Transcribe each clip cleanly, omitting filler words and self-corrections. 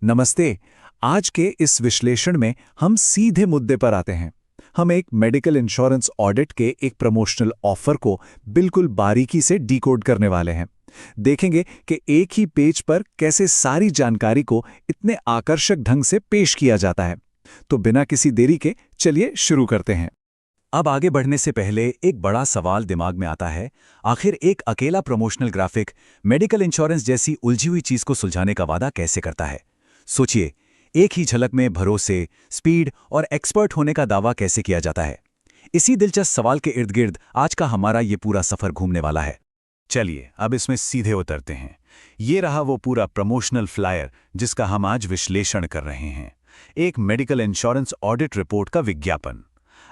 नमस्ते। आज के इस विश्लेषण में हम सीधे मुद्दे पर आते हैं। हम एक मेडिकल इंश्योरेंस ऑडिट के एक प्रमोशनल ऑफर को बिल्कुल बारीकी से डिकोड करने वाले हैं। देखेंगे कि एक ही पेज पर कैसे सारी जानकारी को इतने आकर्षक ढंग से पेश किया जाता है। तो बिना किसी देरी के चलिए शुरू करते हैं। अब आगे बढ़ने से पहले एक बड़ा सवाल दिमाग में आता है, आखिर एक अकेला प्रमोशनल ग्राफिक मेडिकल इंश्योरेंस जैसी उलझी हुई चीज को सुलझाने का वादा कैसे करता है। सोचिए, एक ही झलक में भरोसे, स्पीड और एक्सपर्ट होने का दावा कैसे किया जाता है। इसी दिलचस्प सवाल के इर्द गिर्द आज का हमारा ये पूरा सफर घूमने वाला है। चलिए अब इसमें सीधे उतरते हैं। ये रहा वो पूरा प्रमोशनल फ्लायर जिसका हम आज विश्लेषण कर रहे हैं। एक मेडिकल इंश्योरेंस ऑडिट रिपोर्ट का विज्ञापन।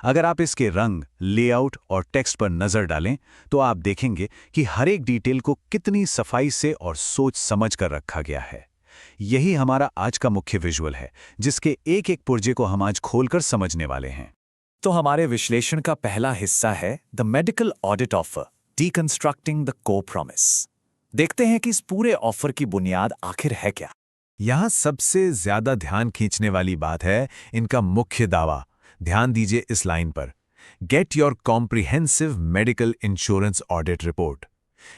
अगर आप इसके रंग, लेआउट और टेक्स्ट पर नजर डालें तो आप देखेंगे कि हर एक डिटेल को कितनी सफाई से और सोच समझ कर रखा गया है। यही हमारा आज का मुख्य विजुअल है, जिसके एक एक पुर्जे को हम आज खोलकर समझने वाले हैं। तो हमारे विश्लेषण का पहला हिस्सा है the medical audit offer, deconstructing the core promise. देखते हैं कि इस पूरे ऑफर की बुनियाद आखिर है क्या। यहां सबसे ज्यादा ध्यान खींचने वाली बात है इनका मुख्य दावा। ध्यान दीजिए इस लाइन पर, get your comprehensive medical insurance audit report.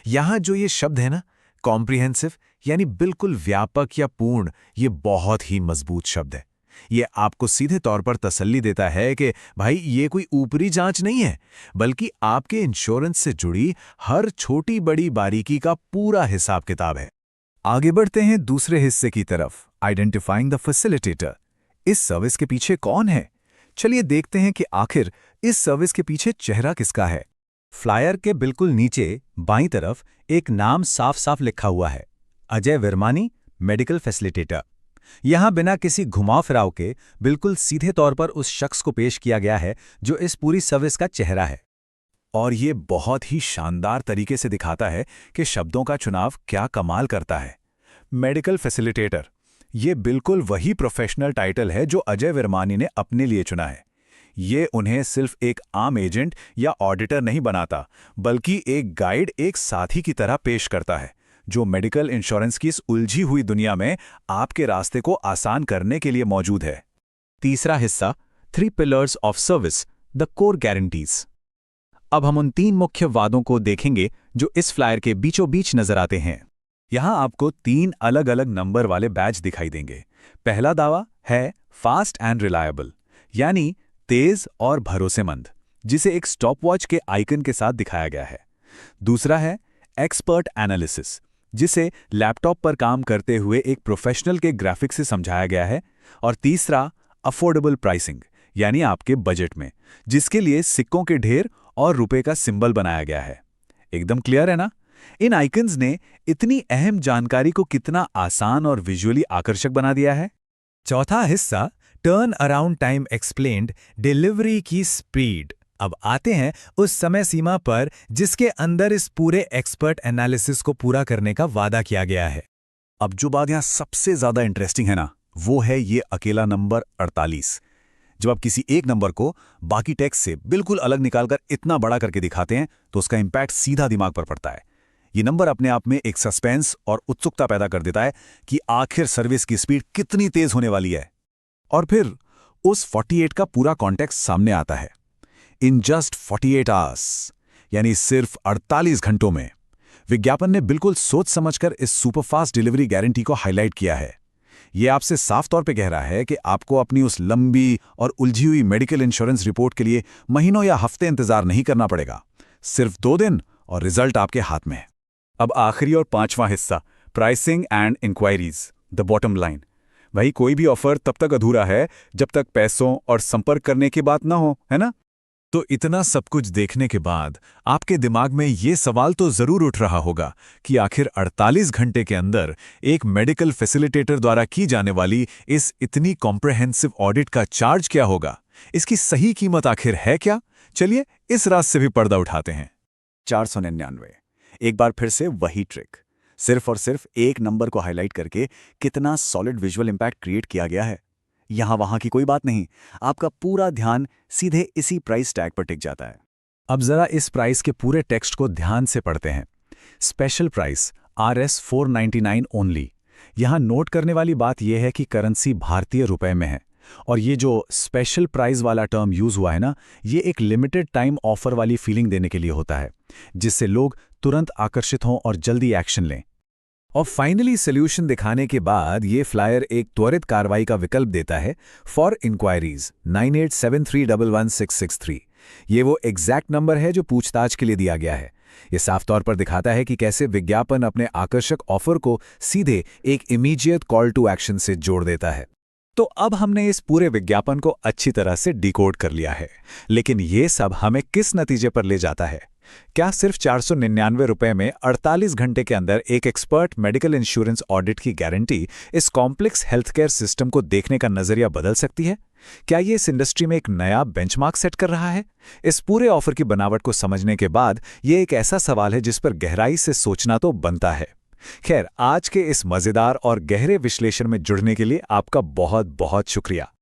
यहां जो ये शब्द है ना, कॉम्प्रिहेंसिव यानी बिल्कुल व्यापक या पूर्ण, ये बहुत ही मजबूत शब्द है। ये आपको सीधे तौर पर तसल्ली देता है कि भाई ये कोई ऊपरी जांच नहीं है, बल्कि आपके इंश्योरेंस से जुड़ी हर छोटी बड़ी बारीकी का पूरा हिसाब किताब है। आगे बढ़ते हैं दूसरे हिस्से की तरफ, आइडेंटिफाइंग द फैसिलिटेटर। इस सर्विस के पीछे कौन है? चलिए देखते हैं कि आखिर इस सर्विस के पीछे चेहरा किसका है। फ्लायर के बिल्कुल नीचे बाईं तरफ एक नाम साफ साफ लिखा हुआ है, अजय विरमानी, मेडिकल फैसिलिटेटर। यहां बिना किसी घुमाव फिराव के बिल्कुल सीधे तौर पर उस शख्स को पेश किया गया है जो इस पूरी सर्विस का चेहरा है। और ये बहुत ही शानदार तरीके से दिखाता है कि शब्दों का चुनाव क्या कमाल करता है। मेडिकल फैसिलिटेटर, ये बिल्कुल वही प्रोफेशनल टाइटल है जो अजय विरमानी ने अपने लिए चुना है। ये उन्हें सिर्फ एक आम एजेंट या ऑडिटर नहीं बनाता, बल्कि एक गाइड, एक साथी की तरह पेश करता है, जो मेडिकल इंश्योरेंस की इस उलझी हुई दुनिया में आपके रास्ते को आसान करने के लिए मौजूद है। तीसरा हिस्सा, 3 pillars of service, the core guarantees. अब हम उन 3 मुख्य वादों को देखेंगे जो इस फ्लायर के बीचों बीच नजर आते हैं। यहां आपको 3 अलग अलग नंबर वाले बैज दिखाई देंगे। पहला दावा है फास्ट एंड रिलायबल, यानी तेज और भरोसेमंद, जिसे एक स्टॉपवॉच के आइकन के साथ दिखाया गया है। दूसरा है एक्सपर्ट एनालिसिस, जिसे लैपटॉप पर काम करते हुए एक प्रोफेशनल के ग्राफिक्स से समझाया गया है। और तीसरा अफोर्डेबल प्राइसिंग, यानी आपके बजट में, जिसके लिए सिक्कों के ढेर और रुपए का सिंबल बनाया गया है। एकदम क्लियर है ना? इन आइकन्स ने इतनी अहम जानकारी को कितना आसान और विजुअली आकर्षक बना दिया है। चौथा हिस्सा, turn around time explained, delivery की स्पीड। अब आते हैं उस समय सीमा पर जिसके अंदर इस पूरे एक्सपर्ट एनालिसिस को पूरा करने का वादा किया गया है। अब जो बात यहाँ सबसे ज्यादा इंटरेस्टिंग है ना, वो है ये अकेला नंबर 48। जब आप किसी एक नंबर को बाकी टेक्स्ट से बिल्कुल अलग निकालकर इतना बड़ा करके दिखाते हैं तो उसका इंपैक्ट सीधा दिमाग पर पड़ता है। ये नंबर अपने आप में एक सस्पेंस और उत्सुकता पैदा कर देता है कि आखिर सर्विस की स्पीड कितनी तेज होने वाली है। और फिर उस 48 का पूरा कॉन्टेक्स्ट सामने आता है। इन जस्ट 48 आवर्स, यानी सिर्फ 48 घंटों में। विज्ञापन ने बिल्कुल सोच समझकर इस सुपरफास्ट डिलीवरी गारंटी को हाईलाइट किया है। यह आपसे साफ तौर पे कह रहा है कि आपको अपनी उस लंबी और उलझी हुई मेडिकल इंश्योरेंस रिपोर्ट के लिए महीनों या हफ्ते इंतजार नहीं करना पड़ेगा। सिर्फ 2 दिन और रिजल्ट आपके हाथ में है। अब आखिरी और 5वां हिस्सा, pricing and enquiries, the bottom line. भाई कोई भी ऑफर तब तक अधूरा है जब तक पैसों और संपर्क करने की बात ना हो, है ना? तो इतना सब कुछ देखने के बाद आपके दिमाग में ये सवाल तो जरूर उठ रहा होगा कि आखिर 48 घंटे के अंदर एक मेडिकल फैसिलिटेटर द्वारा की जाने वाली इस इतनी कॉम्प्रिहेंसिव ऑडिट का चार्ज क्या होगा? इसकी सही कीमत आखिर है क्या? चलिए इस रात से भी पर्दा उठाते हैं। 499। एक बार फिर से वही ट्रिक, सिर्फ और सिर्फ एक नंबर को हाईलाइट करके कितना सॉलिड विजुअल इंपैक्ट क्रिएट किया गया है। यहां वहां की कोई बात नहीं, आपका पूरा ध्यान सीधे इसी प्राइस टैग पर टिक जाता है। अब जरा इस प्राइस के पूरे टेक्स्ट को ध्यान से पढ़ते हैं। Special price RS 499 only. यहाँ नोट करने वाली बात यह है कि करेंसी भारतीय रुपए में है और ये जो स्पेशल प्राइस वाला टर्म यूज हुआ है ना, ये एक लिमिटेड टाइम ऑफर वाली फीलिंग देने के लिए होता है, जिससे लोग तुरंत आकर्षित हों और जल्दी एक्शन लें। और फाइनली सोल्यूशन दिखाने के बाद ये फ्लायर एक त्वरित कार्रवाई का विकल्प देता है फॉर इंक्वायरीज 9873111663। ये वो एग्जैक्ट नंबर है जो पूछताछ के लिए दिया गया है। ये साफ तौर पर दिखाता है कि कैसे विज्ञापन अपने आकर्षक ऑफर को सीधे एक इमीडिएट कॉल टू एक्शन से जोड़ देता है। तो अब हमने इस पूरे विज्ञापन को अच्छी तरह से डिकोड कर लिया है, लेकिन ये सब हमें किस नतीजे पर ले जाता है? क्या सिर्फ 499 रुपए में 48 घंटे के अंदर एक एक्सपर्ट मेडिकल इंश्योरेंस ऑडिट की गारंटी इस कॉम्प्लेक्स हेल्थ केयर सिस्टम को देखने का नजरिया बदल सकती है? क्या ये इस इंडस्ट्री में एक नया बेंचमार्क सेट कर रहा है? इस पूरे ऑफर की बनावट को समझने के बाद ये एक ऐसा सवाल है जिस पर गहराई से सोचना तो बनता है। खैर, आज के इस मजेदार और गहरे विश्लेषण में जुड़ने के लिए आपका बहुत बहुत शुक्रिया।